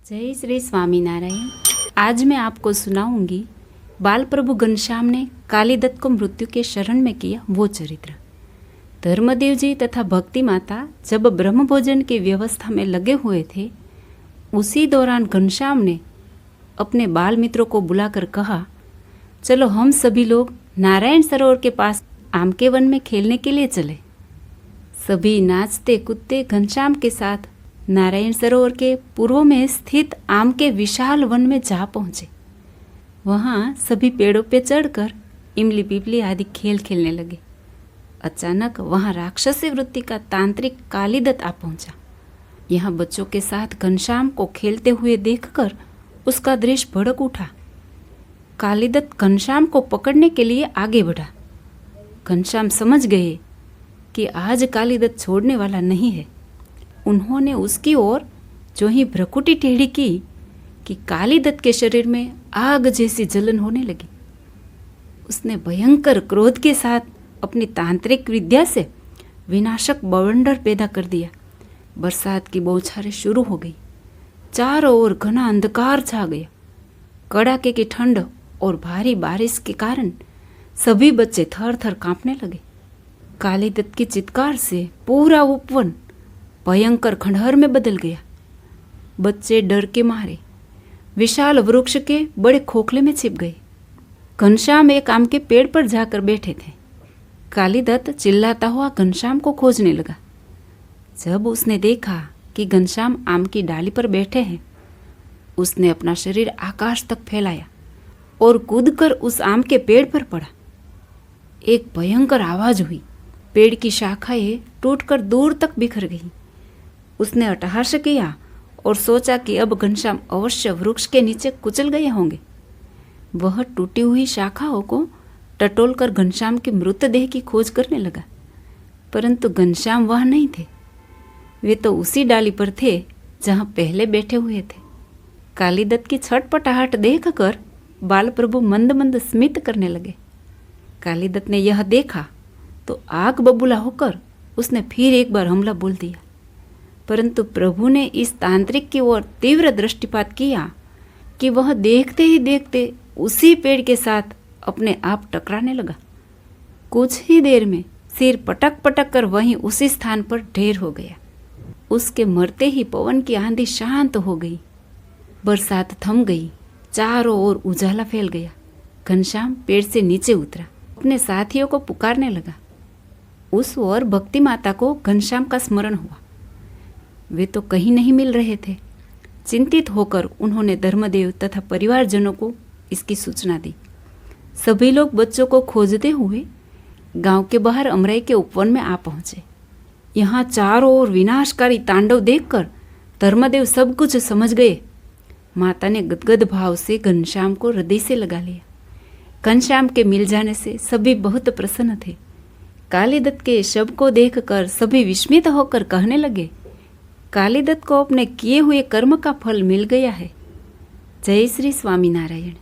जय श्री स्वामीनारायण। आज मैं आपको सुनाऊंगी बाल प्रभु घनश्याम ने कालीदत्त को मृत्यु के शरण में किया वो चरित्र। धर्मदेव जी तथा भक्ति माता जब ब्रह्म भोजन की व्यवस्था में लगे हुए थे, उसी दौरान घनश्याम ने अपने बाल मित्रों को बुलाकर कहा, चलो हम सभी लोग नारायण सरोवर के पास आम के वन में खेलने के लिए चले। सभी नाचते कूदते घनश्याम के साथ नारायण सरोवर के पूर्व में स्थित आम के विशाल वन में जा पहुंचे। वहां सभी पेड़ों पे चढ़कर इमली पिपली आदि खेल खेलने लगे। अचानक वहां राक्षसी वृत्ति का तांत्रिक कालीदत्त आ पहुंचा। यहाँ बच्चों के साथ घनश्याम को खेलते हुए देखकर उसका दृश्य भड़क उठा। कालीदत्त घनश्याम को पकड़ने के लिए आगे बढ़ा। घनश्याम समझ गए कि आज कालीदत्त छोड़ने वाला नहीं है। उन्होंने उसकी ओर जो ही भ्रकुटी टेढ़ी की कि कालीदत्त के शरीर में आग जैसी जलन होने लगी। उसने भयंकर क्रोध के साथ अपनी तांत्रिक विद्या से विनाशक बवंडर पैदा कर दिया। बरसात की बौछारें शुरू हो गई। चारों ओर घना अंधकार छा गया। कड़ाके की ठंड और भारी बारिश के कारण सभी बच्चे थर थर कांपने लगे। कालीदत्त की चित्कार से पूरा उपवन भयंकर खंडहर में बदल गया। बच्चे डर के मारे विशाल वृक्ष के बड़े खोखले में छिप गए। घनश्याम एक आम के पेड़ पर जाकर बैठे थे। कालीदत्त चिल्लाता हुआ घनश्याम को खोजने लगा। जब उसने देखा कि घनश्याम आम की डाली पर बैठे हैं, उसने अपना शरीर आकाश तक फैलाया और कूदकर उस आम के पेड़ पर पड़ा। एक भयंकर आवाज हुई। पेड़ की शाखाएं टूटकर दूर तक बिखर गईं। उसने अट्टहास किया और सोचा कि अब घनश्याम अवश्य वृक्ष के नीचे कुचल गए होंगे। वह टूटी हुई शाखाओं को टटोलकर घनश्याम के मृतदेह की खोज करने लगा, परंतु घनश्याम वहां नहीं थे। वे तो उसी डाली पर थे जहां पहले बैठे हुए थे। कालीदत्त की छटपटाहट देखकर बाल प्रभु मंद मंद स्मित करने लगे। कालीदत्त ने यह देखा तो आग बबूला होकर उसने फिर एक बार हमला बोल दिया, परंतु प्रभु ने इस तांत्रिक की ओर तीव्र दृष्टिपात किया कि वह देखते ही देखते उसी पेड़ के साथ अपने आप टकराने लगा। कुछ ही देर में सिर पटक पटक कर वहीं उसी स्थान पर ढेर हो गया। उसके मरते ही पवन की आंधी शांत हो गई। बरसात थम गई। चारों ओर उजाला फैल गया। घनश्याम पेड़ से नीचे उतरा, अपने साथियों को पुकारने लगा। उस ओर भक्ति माता को घनश्याम का स्मरण हुआ। वे तो कहीं नहीं मिल रहे थे। चिंतित होकर उन्होंने धर्मदेव तथा परिवारजनों को इसकी सूचना दी। सभी लोग बच्चों को खोजते हुए गांव के बाहर अमराई के उपवन में आ पहुंचे। यहाँ चारों ओर विनाशकारी तांडव देखकर धर्मदेव सब कुछ समझ गए। माता ने गदगद भाव से घनश्याम को हृदय से लगा लिया। घनश्याम के मिल जाने से सभी बहुत प्रसन्न थे। कालीदत्त के शव को देखकर सभी विस्मित होकर कहने लगे, कालीदत्त को अपने किए हुए कर्म का फल मिल गया है। जय श्री स्वामीनारायण।